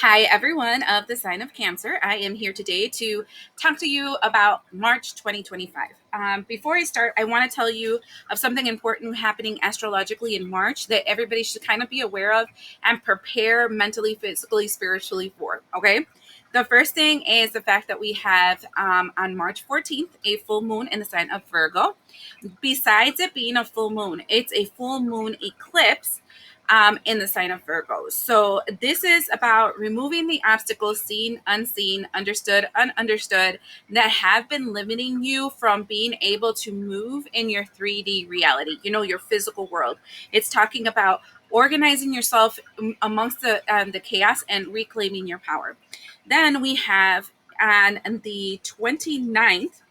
Hi, everyone of the sign of Cancer. I am here today to talk to you about March 2025. Before I start, I want to tell you of something important happening astrologically in March that everybody should kind of be aware of and prepare mentally, physically, spiritually for. Okay. The first thing is the fact that we have on March 14th a full moon in the sign of Virgo. Besides it being a full moon, it's a full moon eclipse in the sign of Virgo. So this is about removing the obstacles seen, unseen, understood, ununderstood that have been limiting you from being able to move in your 3D reality, your physical world. It's talking about organizing yourself amongst the chaos and reclaiming your power. Then we have on the 29th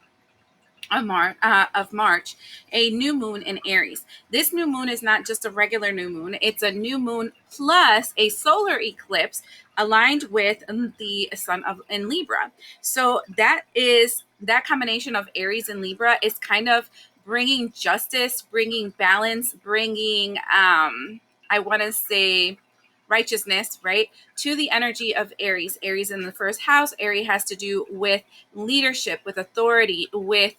of March, a new moon in Aries. This new moon is not just a regular new moon, it's a new moon plus a solar eclipse aligned with the sun in Libra. So that combination of Aries and Libra is kind of bringing justice, bringing balance, bringing I want to say righteousness, right, to the energy of Aries. Aries in the first house. Aries has to do with leadership, with authority, with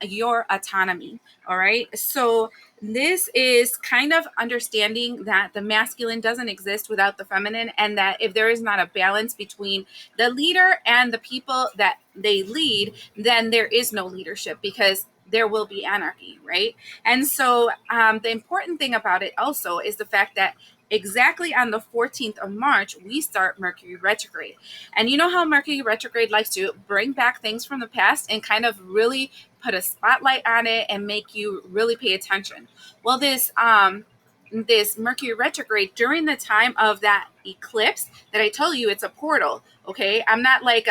your autonomy. All right. So this is kind of understanding that the masculine doesn't exist without the feminine, and that if there is not a balance between the leader and the people that they lead, then there is no leadership, because there will be anarchy, right? And so the important thing about it also is the fact that exactly on the 14th of March, we start Mercury retrograde. And you know how Mercury retrograde likes to bring back things from the past and kind of really put a spotlight on it and make you really pay attention. Well, this Mercury retrograde during the time of that eclipse that I told you, it's a portal. Okay, I'm not like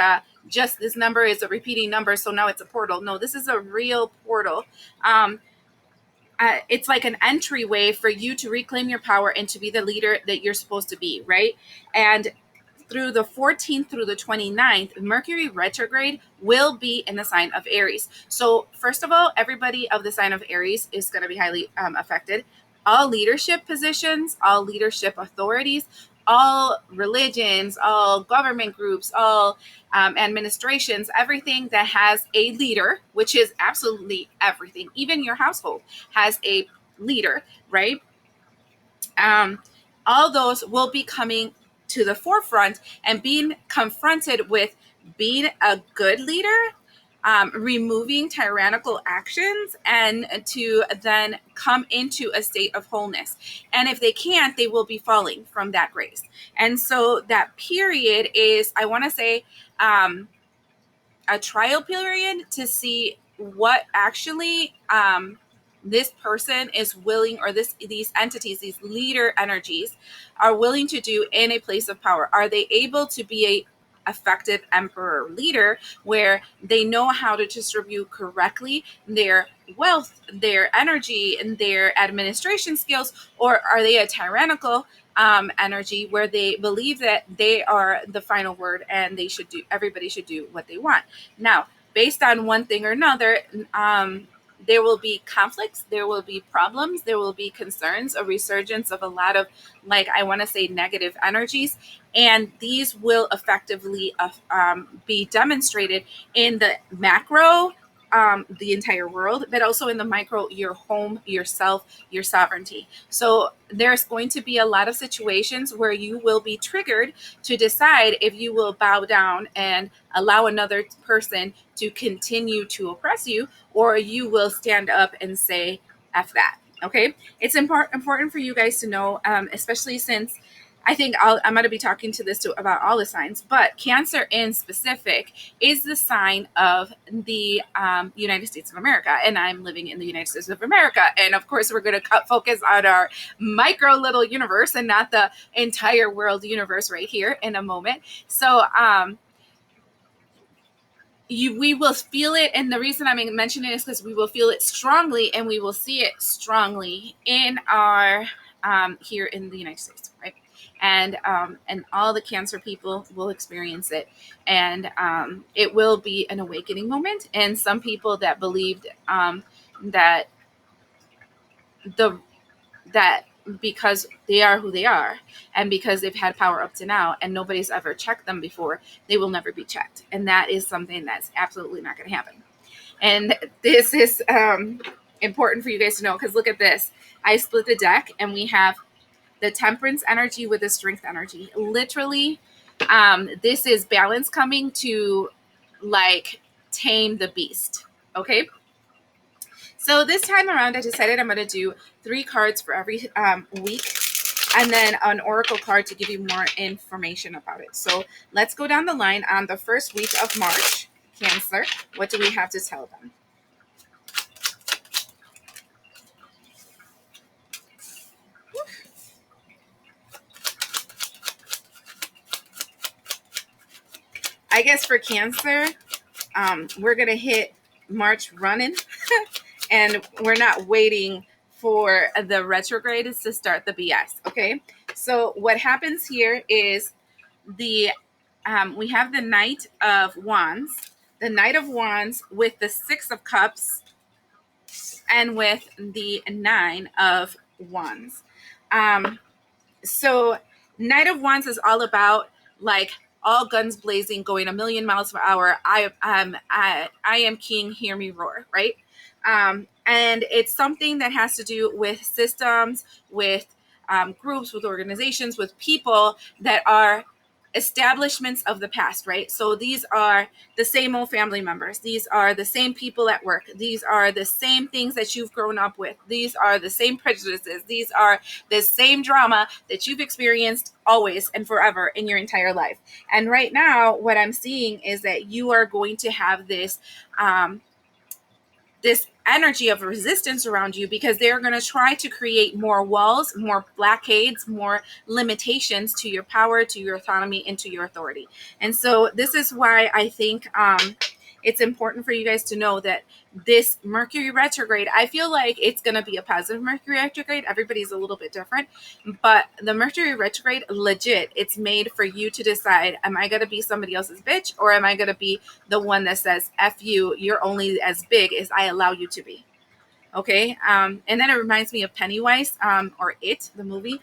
just this number is a repeating number, so now it's a portal. No, this is a real portal. It's like an entryway for you to reclaim your power and to be the leader that you're supposed to be, right? And through the 14th through the 29th, Mercury retrograde will be in the sign of Aries. So first of all, everybody of the sign of Aries is going to be highly affected. All leadership positions, all leadership authorities, all religions, all government groups, all administrations, everything that has a leader, which is absolutely everything, even your household has a leader, right? Um, all those will be coming to the forefront and being confronted with being a good leader, removing tyrannical actions, and to then come into a state of wholeness. And if they can't, they will be falling from that grace. And so that period is, I want to say, a trial period to see what actually this person is willing, or these entities, these leader energies are willing to do in a place of power. Are they able to be a effective emperor leader where they know how to distribute correctly their wealth, their energy, and their administration skills? Or are they a tyrannical energy where they believe that they are the final word and everybody should do what they want? Now, based on one thing or another, there will be conflicts, there will be problems, there will be concerns, a resurgence of a lot of, like, I want to say, negative energies. And these will effectively be demonstrated in the macro, the entire world, but also in the micro, your home, yourself, your sovereignty. So there's going to be a lot of situations where you will be triggered to decide if you will bow down and allow another person to continue to oppress you, or you will stand up and say, F that. Okay. It's important for you guys to know, especially since I think I'm going to be talking to this about all the signs, but Cancer in specific is the sign of the United States of America. And I'm living in the United States of America. And of course, we're going to focus on our micro little universe and not the entire world universe right here in a moment. So, we will feel it, and the reason I'm mentioning it is because we will feel it strongly, and we will see it strongly in our here in the United States, right? And all the Cancer people will experience it, and it will be an awakening moment. And some people that believed that the that because they are who they are, and because they've had power up to now and nobody's ever checked them before, they will never be checked. And that is something that's absolutely not going to happen. And this is important for you guys to know, because look at this. I split the deck and we have the temperance energy with the strength energy. Literally, this is balance coming to like tame the beast. Okay. So this time around, I decided I'm going to do 3 cards for every week, and then an oracle card to give you more information about it. So let's go down the line on the first week of March. Cancer, what do we have to tell them? I guess for Cancer, we're going to hit March running, and we're not waiting for the retrograde to start the BS. Okay. So what happens here is the we have the Knight of Wands, with the 6 of Cups, and with the 9 of Wands. Um, so Knight of Wands is all about like all guns blazing, going a million miles per hour. I am king, hear me roar, right? And it's something that has to do with systems, with groups, with organizations, with people that are establishments of the past, right? So these are the same old family members. These are the same people at work. These are the same things that you've grown up with. These are the same prejudices. These are the same drama that you've experienced always and forever in your entire life. And right now, what I'm seeing is that you are going to have um, this energy of resistance around you, because they're going to try to create more walls, more blockades, more limitations to your power, to your autonomy, and to your authority. And so this is why I think it's important for you guys to know that this Mercury retrograde, I feel like it's going to be a positive Mercury retrograde. Everybody's a little bit different, but the Mercury retrograde, legit, it's made for you to decide, am I going to be somebody else's bitch, or am I going to be the one that says, F you, you're only as big as I allow you to be? Okay. And then it reminds me of Pennywise, or It, the movie,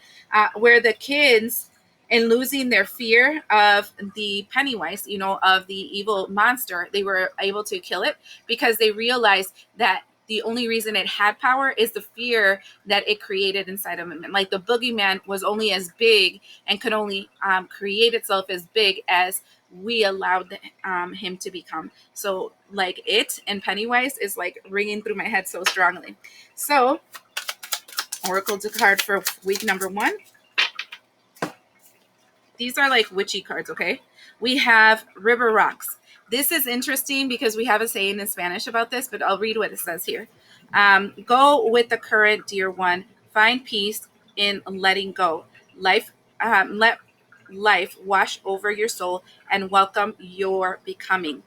where the kids, in losing their fear of the Pennywise, of the evil monster, they were able to kill it because they realized that the only reason it had power is the fear that it created inside of them. And like the boogeyman was only as big and could only create itself as big as we allowed him to become. So like It and Pennywise is like ringing through my head so strongly. So Oracle card for week number 1. These are like witchy cards, okay? We have River Rocks. This is interesting because we have a saying in Spanish about this, but I'll read what it says here. Go with the current, dear one. Find peace in letting go. Let life wash over your soul and welcome your becoming.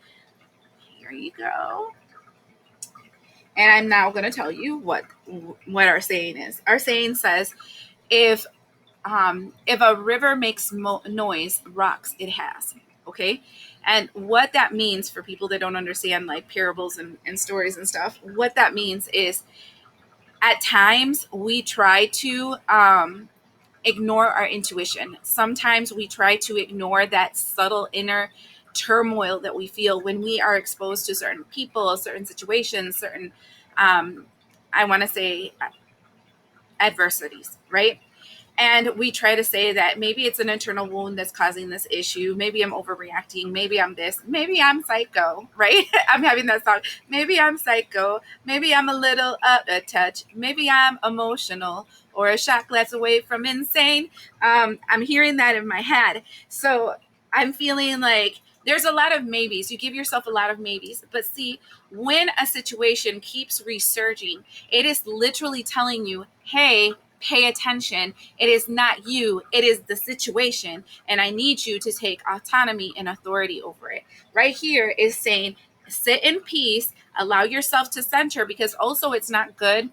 Here you go. And I'm now going to tell you what our saying is. Our saying says, if a river makes noise, rocks it has. Okay. And what that means for people that don't understand like parables and stories and stuff, what that means is at times we try to ignore our intuition. Sometimes we try to ignore that subtle inner turmoil that we feel when we are exposed to certain people, certain situations, certain, I want to say, adversities, right? And we try to say that maybe it's an internal wound that's causing this issue. Maybe I'm overreacting. Maybe I'm this. Maybe I'm psycho, right? I'm having that song. Maybe I'm psycho. Maybe I'm a little a touch. Maybe I'm emotional or a shot glass away from insane. I'm hearing that in my head. So I'm feeling like there's a lot of maybes. You give yourself a lot of maybes. But see, when a situation keeps resurging, it is literally telling you, hey, pay attention. It is not you, it is the situation. And I need you to take autonomy and authority over it. Right here is saying, sit in peace, allow yourself to center, because also it's not good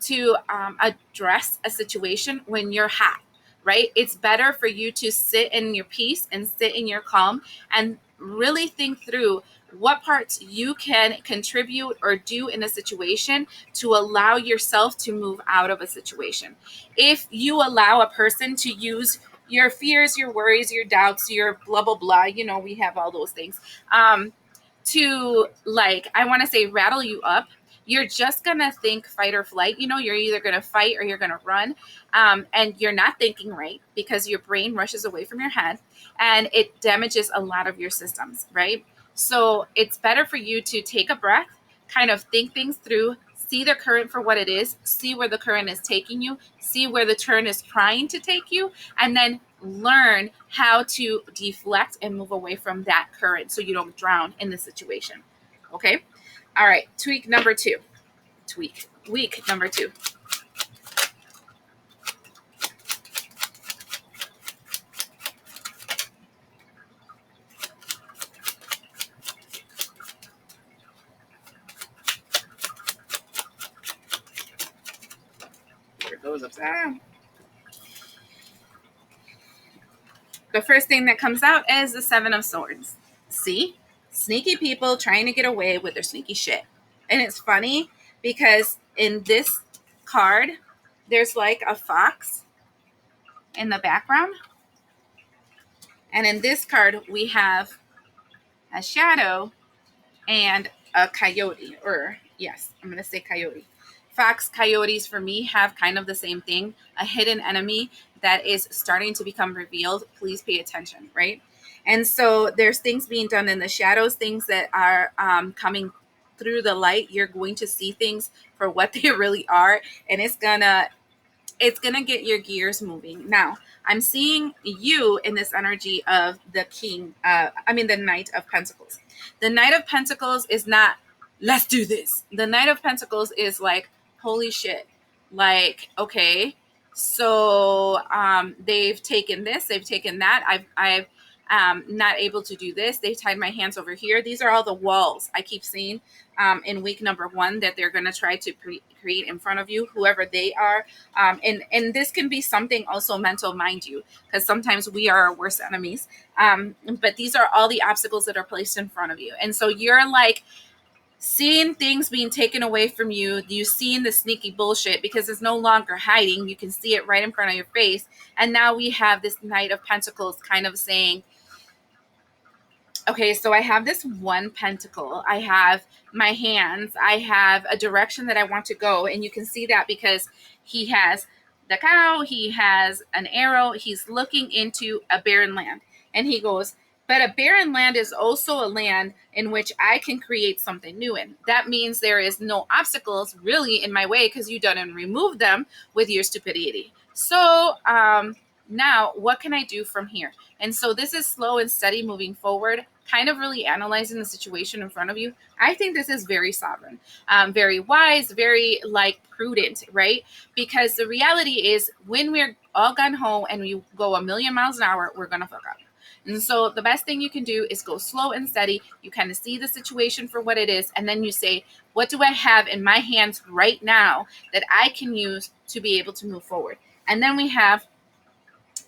to address a situation when you're hot, right? It's better for you to sit in your peace and sit in your calm and really think through what parts you can contribute or do in a situation to allow yourself to move out of a situation. If you allow a person to use your fears, your worries, your doubts, your blah blah blah, we have all those things, to, like, I want to say, rattle you up, you're just gonna think fight or flight. You're either gonna fight or you're gonna run, and you're not thinking right because your brain rushes away from your head, and it damages a lot of your systems, right? So it's better for you to take a breath, kind of think things through, see the current for what it is, see where the current is taking you, see where the turn is trying to take you, and then learn how to deflect and move away from that current so you don't drown in the situation. Okay? All right, week number two. Here it goes upside down. The first thing that comes out is the Seven of Swords. See? Sneaky people trying to get away with their sneaky shit. And it's funny because in this card, there's like a fox in the background. And in this card, we have a shadow and a coyote, or yes, I'm going to say coyote. Fox, coyotes for me have kind of the same thing, a hidden enemy that is starting to become revealed. Please pay attention, right? And so there's things being done in the shadows, things that are coming through the light. You're going to see things for what they really are, and it's gonna get your gears moving. Now, I'm seeing you in this energy of the king. The Knight of Pentacles. The Knight of Pentacles is not, let's do this. The Knight of Pentacles is like, holy shit. Like, okay, so they've taken this, they've taken that. I've not able to do this. They've tied my hands over here. These are all the walls I keep seeing in week number one that they're going to try to create in front of you, whoever they are. And this can be something also mental, mind you, because sometimes we are our worst enemies. But these are all the obstacles that are placed in front of you. And so you're like seeing things being taken away from you. You seeing the sneaky bullshit because it's no longer hiding. You can see it right in front of your face. And now we have this Knight of Pentacles kind of saying, okay, so I have this one pentacle. I have my hands. I have a direction that I want to go. And you can see that because he has the cow, he has an arrow, he's looking into a barren land. And he goes, but a barren land is also a land in which I can create something new in. That means there is no obstacles really in my way because you done remove them with your stupidity. So now what can I do from here? And so this is slow and steady moving forward, kind of really analyzing the situation in front of you. I think this is very sovereign, very wise, very like prudent, right? Because the reality is when we're all gun ho and we go a million miles an hour, we're going to fuck up. And so the best thing you can do is go slow and steady. You kind of see the situation for what it is. And then you say, what do I have in my hands right now that I can use to be able to move forward? And then we have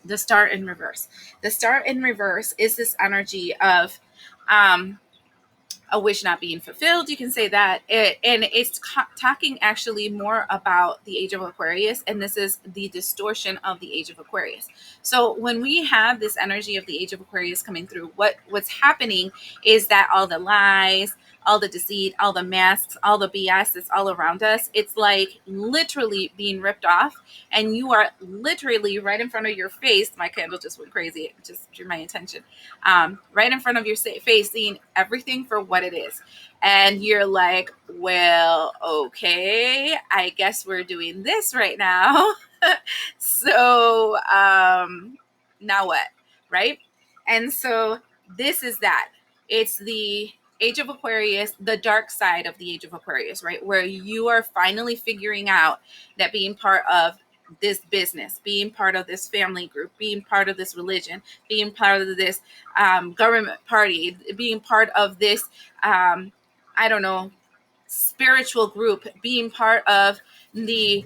the Star in reverse. The Star in reverse is this energy of a wish not being fulfilled. You can say that. And it's talking actually more about the age of Aquarius. And this is the distortion of the age of Aquarius. So when we have this energy of the age of Aquarius coming through, what's happening is that all the lies, all the deceit, all the masks, all the BS that's all around us, it's like literally being ripped off. And you are literally right in front of your face. My candle just went crazy. It just drew my attention. Right in front of your face, seeing everything for what it is. And you're like, well, okay, I guess we're doing this right now. So now what? Right? And so this is that. It's the age of Aquarius, the dark side of the age of Aquarius, right? Where you are finally figuring out that being part of this business, being part of this family group, being part of this religion, being part of this government party, being part of this, I don't know, spiritual group, being part of the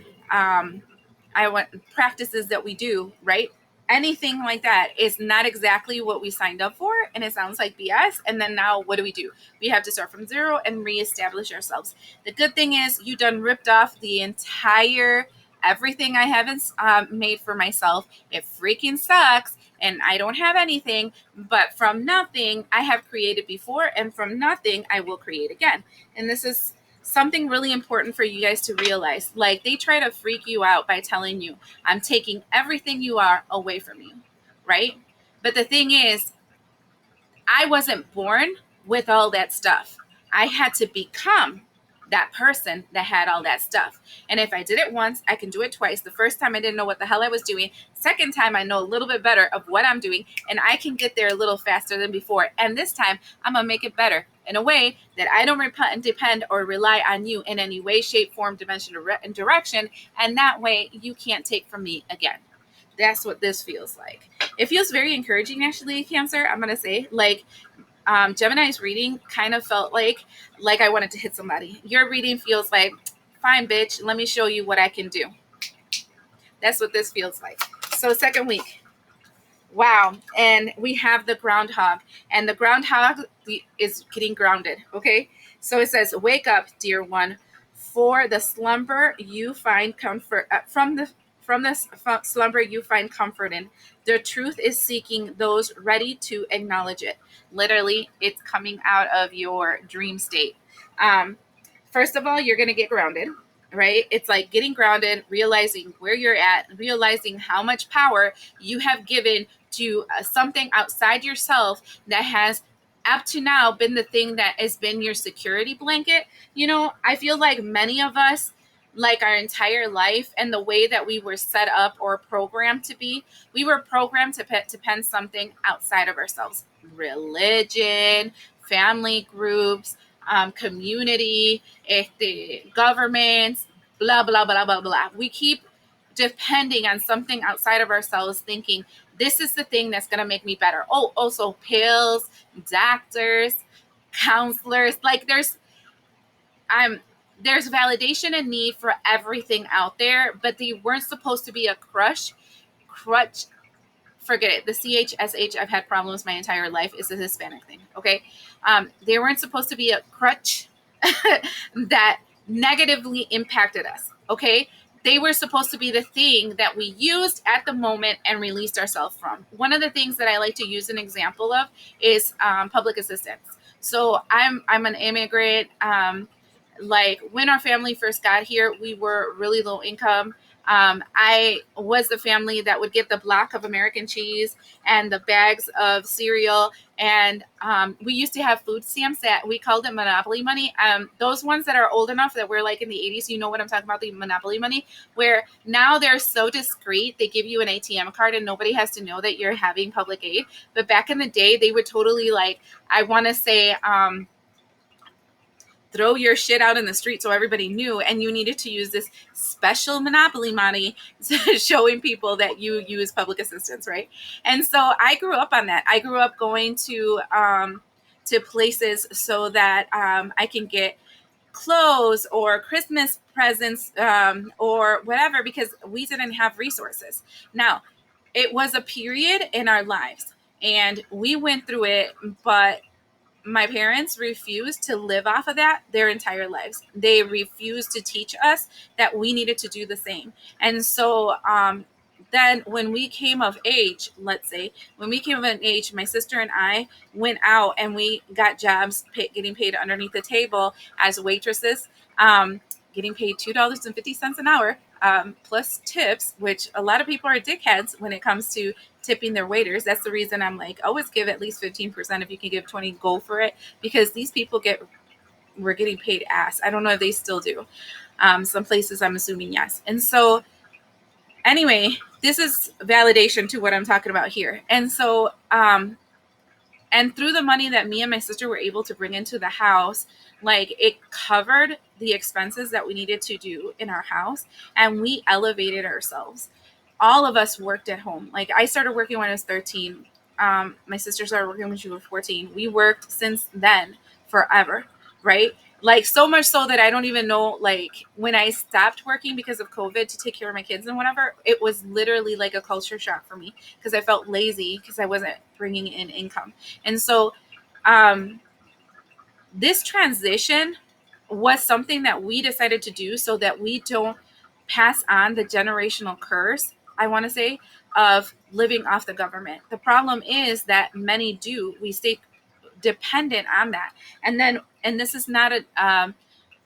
practices that we do, right? anything like that is not exactly what we signed up for, and it sounds like BS. And then now what do? We have to start from zero and reestablish ourselves. The good thing is you done ripped off the entire everything I haven't made for myself. It freaking sucks, and I don't have anything, but from nothing I have created before, and from nothing I will create again. And this is something really important for you guys to realize. Like, they try to freak you out by telling you, I'm taking everything you are away from you, right? But the thing is, I wasn't born with all that stuff. I had to become that person that had all that stuff. And if I did it once, I can do it twice. The first time I didn't know what the hell I was doing. Second time I know a little bit better of what I'm doing, and I can get there a little faster than before. And this time I'm going to make it better in a way that I don't depend or rely on you in any way, shape, form, dimension, or direction. And that way you can't take from me again. That's what this feels like. It feels very encouraging, actually, Cancer. I'm gonna say, like, Gemini's reading kind of felt like I wanted to hit somebody. Your reading feels like, fine, bitch, let me show you what I can do. That's what this feels like. So, second week. Wow. And we have the groundhog, and the groundhog is getting grounded. Okay. So it says, wake up, dear one, for the slumber you find comfort from the slumber you find comfort in. The truth is seeking those ready to acknowledge it. Literally, it's coming out of your dream state. Um, First of all, you're going to get grounded, right? It's like getting grounded, realizing where you're at, realizing how much power you have given to something outside yourself that has up to now been the thing that has been your security blanket. I feel like many of us, like our entire life and the way that we were set up or programmed to be, we were programmed to depend something outside of ourselves. Religion, family groups, community, governments, blah, blah, blah, blah, blah. We keep depending on something outside of ourselves, thinking this is the thing that's going to make me better. Oh, also pills, doctors, counselors. Like, there's validation and need for everything out there, but they weren't supposed to be a crutch. Forget it. The CHSH, I've had problems my entire life, is a Hispanic thing. Okay. They weren't supposed to be a crutch that negatively impacted us. Okay. They were supposed to be the thing that we used at the moment and released ourselves from. One of the things that I like to use an example of is public assistance. So I'm an immigrant. Like, when our family first got here, we were really low income. I was the family that would get the block of American cheese and the bags of cereal. And we used to have food stamps that we called it Monopoly money. Those ones that are old enough that we're like in the 80s, you know what I'm talking about, the Monopoly money, where now they're so discreet. They give you an ATM card and nobody has to know that you're having public aid. But back in the day, they would totally, like, I want to say, throw your shit out in the street so everybody knew, and you needed to use this special Monopoly money showing people that you use public assistance, right? And so I grew up on that. I grew up going to places so that I can get clothes or Christmas presents or whatever, because we didn't have resources. Now, it was a period in our lives and we went through it, but my parents refused to live off of that their entire lives. They refused to teach us that we needed to do the same. And so then when we came of age, let's say, when we came of an age, my sister and I went out and we got jobs getting paid underneath the table as waitresses, getting paid $2.50 an hour. Plus tips, which a lot of people are dickheads when it comes to tipping their waiters. That's the reason I'm like, always give at least 15%. If you can give 20, go for it, because these people were getting paid ass. I don't know if they still do. Some places I'm assuming yes. And so anyway, this is validation to what I'm talking about here. And so and through the money that me and my sister were able to bring into the house, like, it covered the expenses that we needed to do in our house, and we elevated ourselves. All of us worked at home. Like, I started working when I was 13. My sister started working when she was 14. We worked since then forever, right? Like, so much so that I don't even know, like, when I stopped working because of COVID to take care of my kids and whatever, it was literally like a culture shock for me because I felt lazy because I wasn't bringing in income. And so, um, this transition was something that we decided to do so that we don't pass on the generational curse, I want to say, of living off the government. The problem is that many do. We stay dependent on that. And this is not a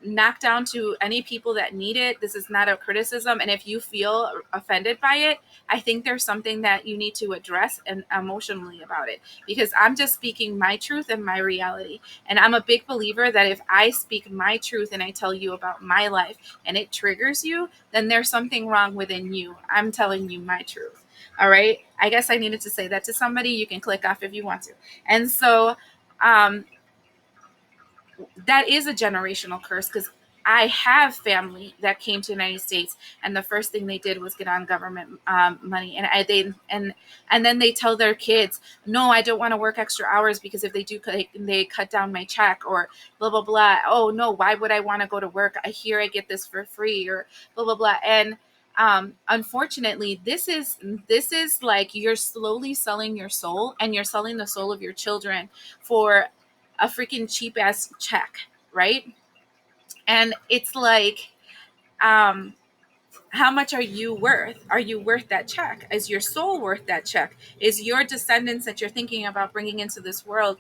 knockdown to any people that need it. This is not a criticism. And if you feel offended by it, I think there's something that you need to address and emotionally about it, because I'm just speaking my truth and my reality. And I'm a big believer that if I speak my truth and I tell you about my life and it triggers you, then there's something wrong within you. I'm telling you my truth. All right. I guess I needed to say that to somebody. You can click off if you want to. And so, um, that is a generational curse, because I have family that came to the United States, and the first thing they did was get on government money, and then they tell their kids, "No, I don't want to work extra hours because if they do, they cut down my check," or blah blah blah. Oh no, why would I want to go to work? I hear I get this for free, or blah blah blah. And unfortunately, this is like you're slowly selling your soul, and you're selling the soul of your children for a freaking cheap ass check, right? And it's like, um, how much are you worth? Are you worth that check? Is your soul worth that check? Is your descendants that you're thinking about bringing into this world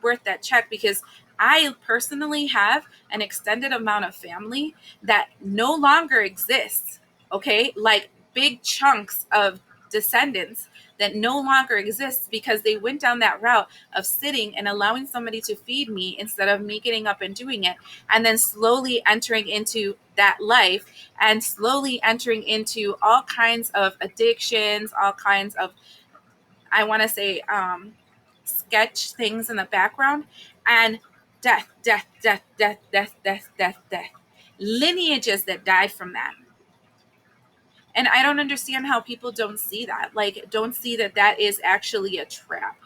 worth that check? Because I personally have an extended amount of family that no longer exists. Okay, like big chunks of descendants that no longer exists because they went down that route of sitting and allowing somebody to feed me instead of me getting up and doing it, and then slowly entering into that life and slowly entering into all kinds of addictions, all kinds of, I want to say, sketch things in the background, and death, death, death, death, death, death, death, death, lineages that died from that. And I don't understand how people don't see that. Like, don't see that that is actually a trap,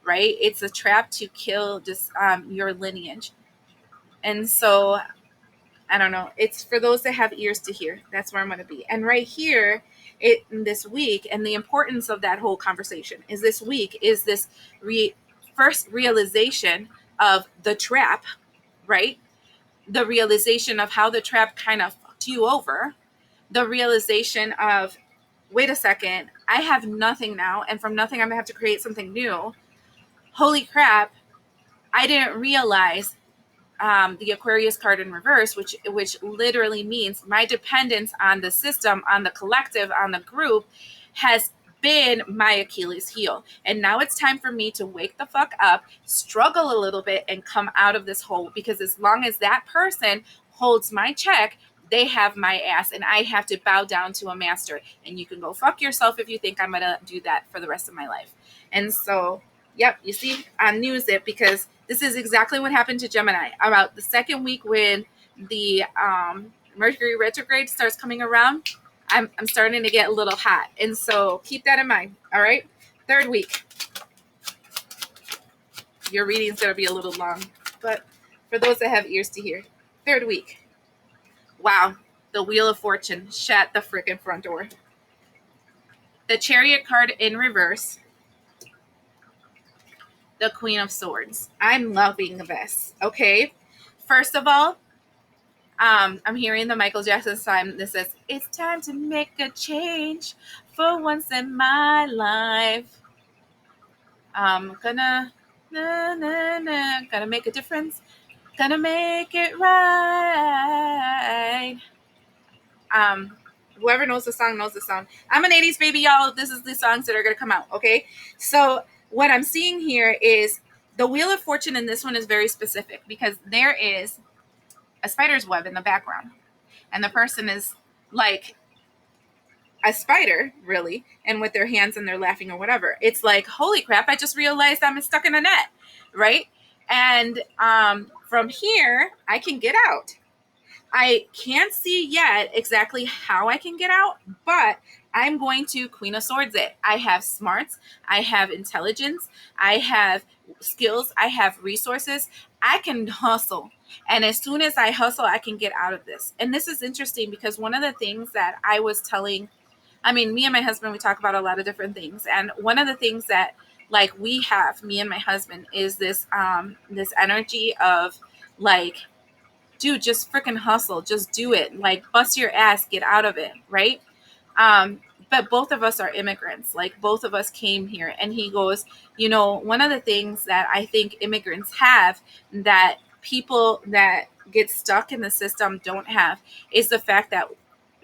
right? It's a trap to kill just your lineage. And so I don't know. It's for those that have ears to hear. That's where I'm going to be. And right here, this week, and the importance of that whole conversation is this week is this first realization of the trap, right? The realization of how the trap kind of fucked you over. The realization of, wait a second, I have nothing now, and from nothing I'm gonna have to create something new. Holy crap! I didn't realize the Aquarius card in reverse, which literally means my dependence on the system, on the collective, on the group, has been my Achilles heel. And now it's time for me to wake the fuck up, struggle a little bit, and come out of this hole. Because as long as that person holds my check, they have my ass, and I have to bow down to a master. And you can go fuck yourself if you think I'm gonna do that for the rest of my life. And so, yep, you see, I knew it, because this is exactly what happened to Gemini. About the second week, when the Mercury retrograde starts coming around, I'm starting to get a little hot. And so keep that in mind. All right. Third week, your reading's going to be a little long, but for those that have ears to hear, third week. Wow. The Wheel of Fortune shut the freaking front door. The Chariot card in reverse. The Queen of Swords. I'm loving this. Okay. First of all, I'm hearing the Michael Jackson song. This says, "It's time to make a change for once in my life. I'm gonna, na, na, na, gonna make a difference. Gonna make it right." Um, Whoever knows the song knows the song. I'm an 80s baby, y'all. This is the songs that are gonna come out. Okay. So what I'm seeing here is the Wheel of Fortune, and this one is very specific because there is a spider's web in the background. And the person is like a spider, really, and with their hands, and they're laughing or whatever. It's like, holy crap, I just realized I'm stuck in a net, right? And from here, I can get out. I can't see yet exactly how I can get out, but I'm going to Queen of Swords it. I have smarts, I have intelligence, I have skills, I have resources. I can hustle. And as soon as I hustle, I can get out of this. And this is interesting because one of the things that I was telling, I mean, me and my husband, we talk about a lot of different things. And one of the things that like we have, me and my husband, is this energy of like, dude, just freaking hustle, just do it. Like bust your ass, get out of it, right? Um, but both of us are immigrants. Like both of us came here. And he goes, you know, one of the things that I think immigrants have that people that get stuck in the system don't have is the fact that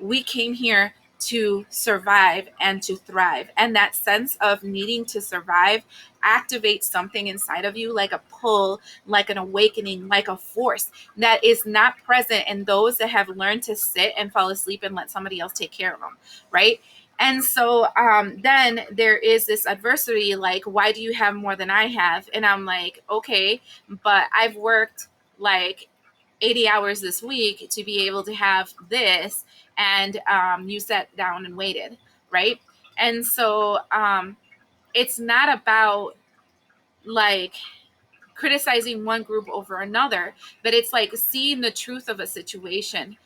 we came here to survive and to thrive. And that sense of needing to survive activates something inside of you, like a pull, like an awakening, like a force that is not present in those that have learned to sit and fall asleep and let somebody else take care of them, right? And so then there is this adversity, like, why do you have more than I have? And I'm like, okay, but I've worked like 80 hours this week to be able to have this. And you sat down and waited, right? And so it's not about like criticizing one group over another, but it's like seeing the truth of a situation.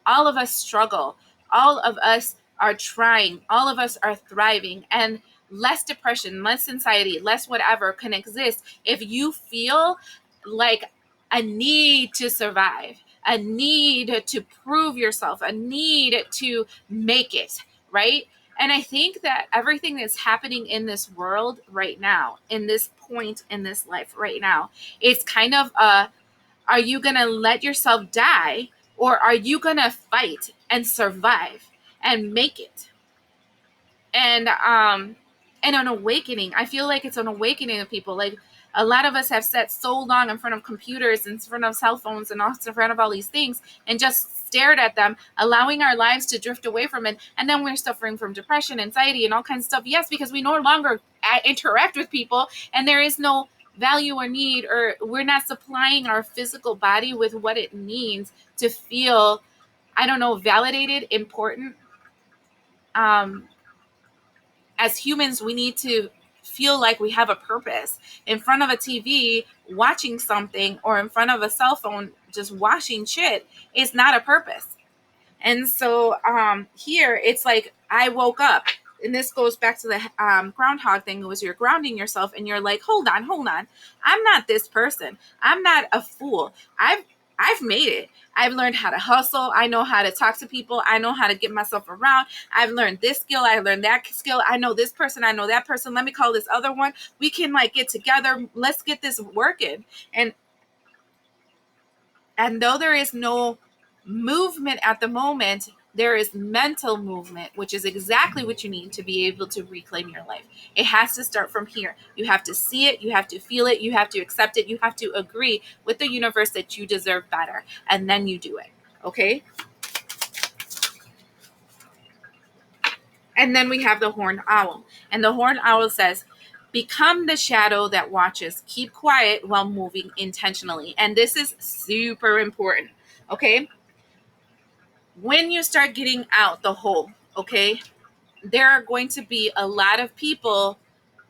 All of us struggle. All of us are trying. All of us are thriving. And less depression, less anxiety, less whatever can exist if you feel like a need to survive, a need to prove yourself, a need to make it, right? And I think that everything that's happening in this world right now, in this point in this life right now, is kind of a, are you going to let yourself die, or are you going to fight and survive and make it? And an awakening. I feel like it's an awakening of people. Like a lot of us have sat so long in front of computers, in front of cell phones, and also in front of all these things, and just stared at them, allowing our lives to drift away from it. And then we're suffering from depression, anxiety, and all kinds of stuff. Yes, because we no longer interact with people, and there is no value or need, or we're not supplying our physical body with what it needs to feel, I don't know, validated, important. Um, as humans, we need to feel like we have a purpose. In front of a TV, watching something, or in front of a cell phone, just watching shit is not a purpose. And so here it's like I woke up, and this goes back to the groundhog thing. It was you're grounding yourself, and you're like, hold on, hold on. I'm not this person. I'm not a fool. I've made it. I've learned how to hustle. I know how to talk to people. I know how to get myself around. I've learned this skill. I learned that skill. I know this person. I know that person. Let me call this other one. We can like get together. Let's get this working. And though there is no movement at the moment, there is mental movement, which is exactly what you need to be able to reclaim your life. It has to start from here. You have to see it, you have to feel it, you have to accept it, you have to agree with the universe that you deserve better, and then you do it. Okay? And then we have the horned owl. And the horned owl says, become the shadow that watches. Keep quiet while moving intentionally. And this is super important. Okay? When you start getting out the hole, okay, there are going to be a lot of people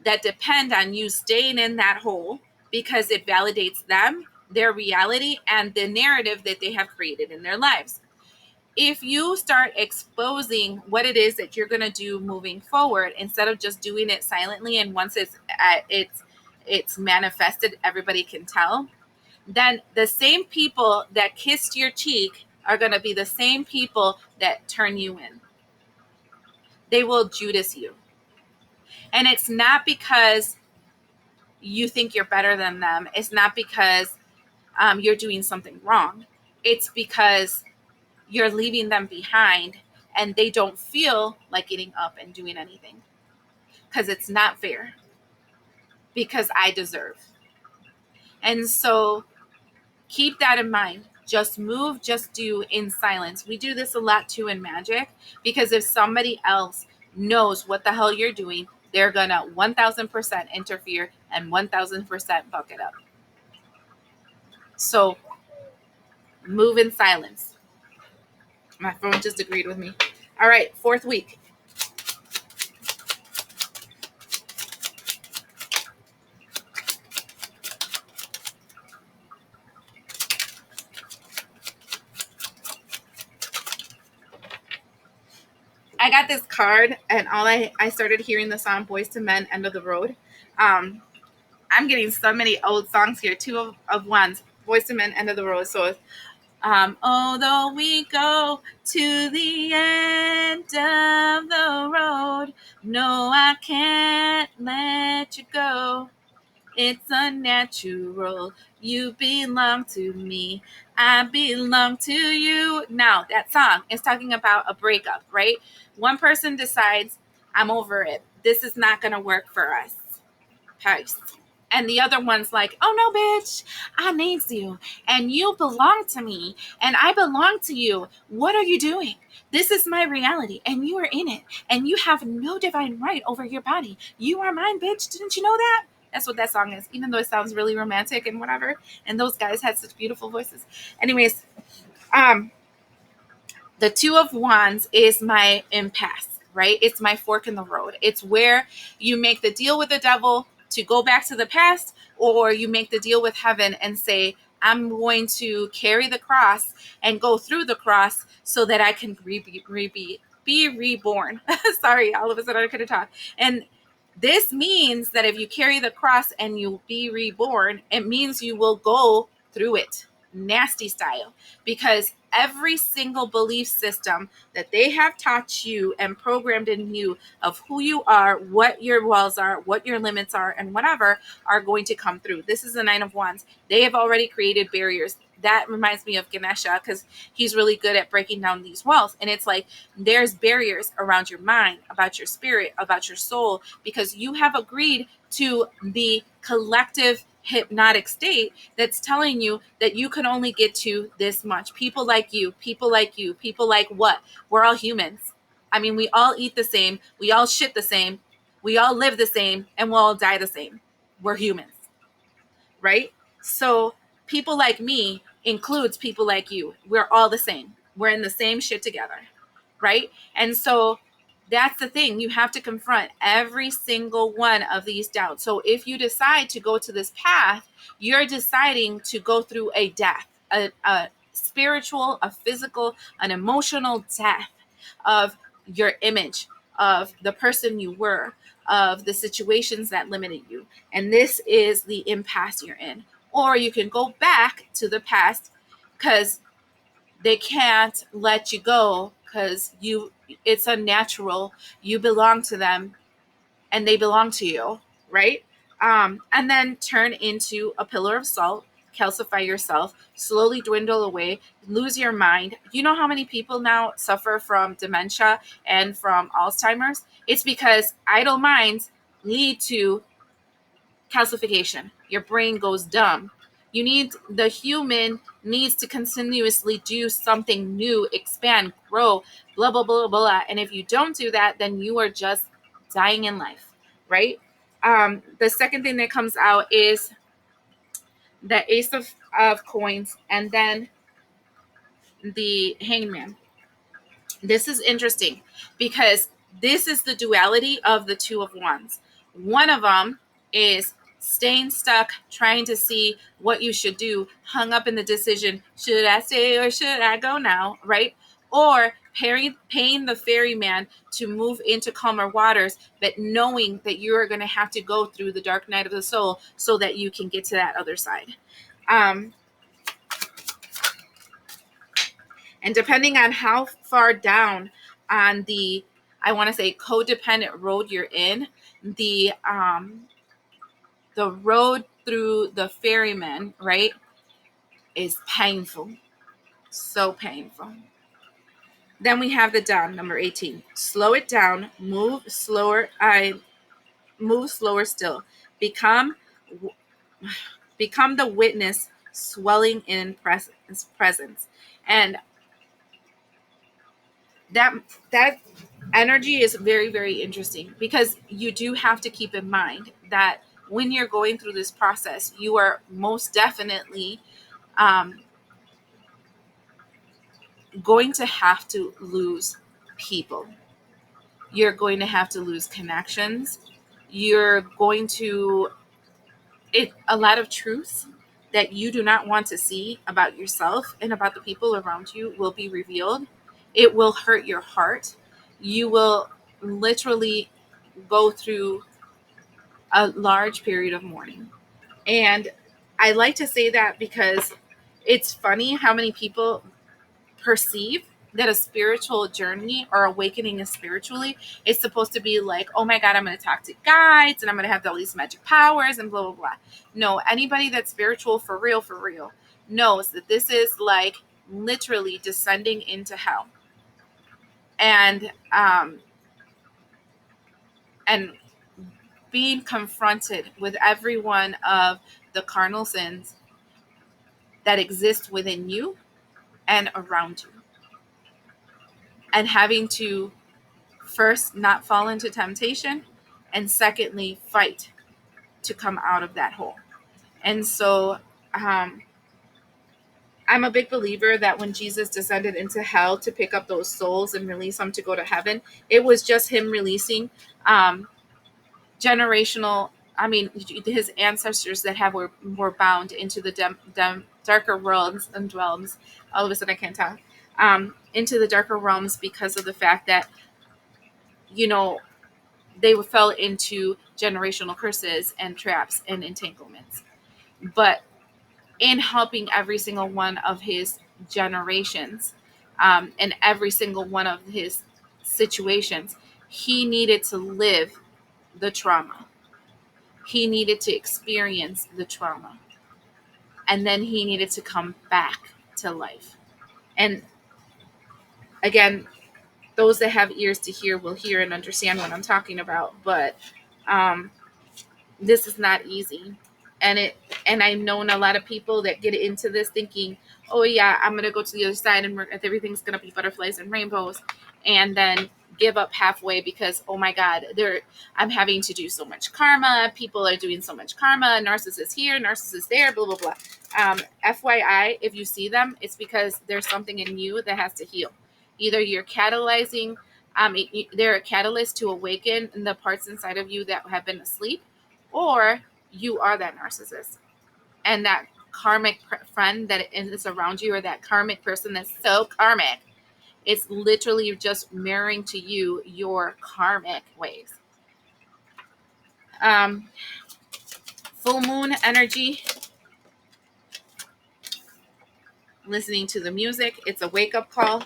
that depend on you staying in that hole because it validates them, their reality, and the narrative that they have created in their lives. If you start exposing what it is that you're going to do moving forward, instead of just doing it silently, and once it's manifested, everybody can tell, then the same people that kissed your cheek are going to be the same people that turn you in. They will Judas you. And it's not because you think you're better than them. It's not because you're doing something wrong. It's because you're leaving them behind, and they don't feel like getting up and doing anything because it's not fair, because I deserve. And so keep that in mind. Just move, just do in silence. We do this a lot too in magic, because if somebody else knows what the hell you're doing, they're gonna 1000% interfere and 1000% buck it up. So move in silence. My phone just agreed with me. All right, fourth week. I got this card, and I started hearing the song Boys to Men, End of the Road. Um, I'm getting so many old songs here, two of ones, Boys to Men, End of the Road. So, although we go to the end of the road, no, I can't let you go. It's unnatural. You belong to me. I belong to you. Now, that song is talking about a breakup, right? One person decides, I'm over it. This is not going to work for us. Post. And the other one's like, oh no, bitch, I needs you. And you belong to me. And I belong to you. What are you doing? This is my reality. And you are in it. And you have no divine right over your body. You are mine, bitch. Didn't you know that? That's what that song is, even though it sounds really romantic and whatever. And those guys had such beautiful voices. Anyways, um, the Two of Wands is my impasse, right? It's my fork in the road. It's where you make the deal with the devil to go back to the past, or you make the deal with heaven and say, I'm going to carry the cross and go through the cross so that I can be reborn. Sorry, all of a sudden I couldn't talk. And this means that if you carry the cross and you be reborn, it means you will go through it nasty style, because every single belief system that they have taught you and programmed in you of who you are, what your walls are, what your limits are, and whatever are going to come through. This is the Nine of Wands. They have already created barriers. That reminds me of Ganesha, because he's really good at breaking down these walls. And it's like there's barriers around your mind, about your spirit, about your soul, because you have agreed to the collective hypnotic state that's telling you that you can only get to this much. People like you, people like you, people like what? We're all humans. I mean, we all eat the same, we all shit the same, we all live the same, and we'll all die the same. We're humans, right? So people like me includes people like you. We're all the same. We're in the same shit together, right? And so that's the thing. You have to confront every single one of these doubts. So if you decide to go to this path, you're deciding to go through a death, a spiritual, a physical, an emotional death of your image, of the person you were, of the situations that limited you. And this is the impasse you're in. Or you can go back to the past, because they can't let you go, because it's unnatural. You belong to them and they belong to you, right? And then turn into a pillar of salt, calcify yourself, slowly dwindle away, lose your mind. You know how many people now suffer from dementia and from Alzheimer's? It's because idle minds lead to calcification. Your brain goes dumb. The human needs to continuously do something new, expand, grow, blah, blah, blah, blah. And if you don't do that, then you are just dying in life, right? The second thing that comes out is the Ace of Coins, and then the Hangman. This is interesting because this is the duality of the Two of Wands. One of them is staying stuck, trying to see what you should do, hung up in the decision, should I stay or should I go now, right? Or paying the ferryman to move into calmer waters, but knowing that you are going to have to go through the dark night of the soul so that you can get to that other side. And depending on how far down on the, I want to say, codependent road you're in, the road through the ferryman, right, is painful. So painful. Then we have the down, number 18. Slow it down, move slower. I move slower still. Become become the witness swelling in presence. And that energy is very, very interesting, because you do have to keep in mind that when you're going through this process, you are most definitely um, going to have to lose people. You're going to have to lose connections. You're going to a lot of truths that you do not want to see about yourself and about the people around you will be revealed. It will hurt your heart. you will literally go through a large period of mourning. And I like to say that because it's funny how many people perceive that a spiritual journey or awakening is spiritually is supposed to be like, oh my God, I'm going to talk to guides and I'm going to have all these magic powers and blah, blah, blah. No, anybody that's spiritual for real, knows that this is like literally descending into hell. And, and being confronted with every one of the carnal sins that exist within you and around you, and having to first not fall into temptation, and secondly fight to come out of that hole. And so um, I'm a big believer that when Jesus descended into hell to pick up those souls and release them to go to heaven, it was just him releasing um, generational, I mean, his ancestors that were bound into the darker worlds and realms. All of a sudden I can't talk. Into the darker realms because of the fact that, you know, they fell into generational curses and traps and entanglements. But in helping every single one of his generations, and every single one of his situations, he needed to live the trauma. He needed to experience the trauma. And then he needed to come back to life. And again, those that have ears to hear will hear and understand what I'm talking about. But um, this is not easy. And I've known a lot of people that get into this thinking, oh yeah, I'm gonna go to the other side and everything's gonna be butterflies and rainbows, and then give up halfway because, oh my God, I'm having to do so much karma, people are doing so much karma, narcissist here, narcissist there, blah blah blah. FYI, if you see them, it's because there's something in you that has to heal. Either you're catalyzing, they're a catalyst to awaken the parts inside of you that have been asleep, or you are that narcissist. And that karmic friend that is around you, or that karmic person that's so karmic, it's literally just mirroring to you your karmic ways. Um, Full moon energy, listening to the music, it's a wake up call.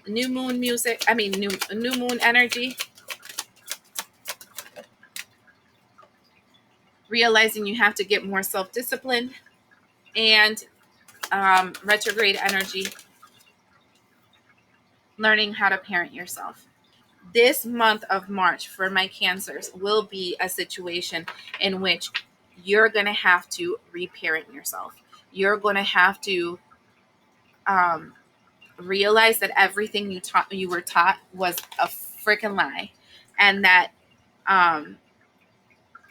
New moon music, new moon energy, realizing you have to get more self disciplined, and retrograde energy, learning how to parent yourself. This month of March for my cancers will be a situation in which you're going to have to reparent yourself. You're going to have to um, realize that everything you were taught was a freaking lie, and that um,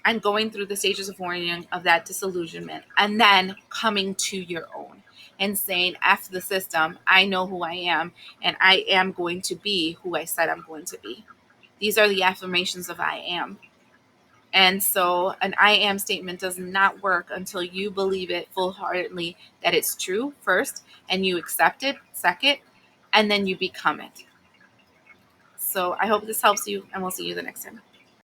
I'm going through the stages of warning of that disillusionment, and then coming to your own and saying, F the system, I know who I am, and I am going to be who I said I'm going to be. These are the affirmations of I am. And so an I am statement does not work until you believe it full-heartedly that it's true first, and you accept it second, and then you become it. So I hope this helps you, and we'll see you the next time.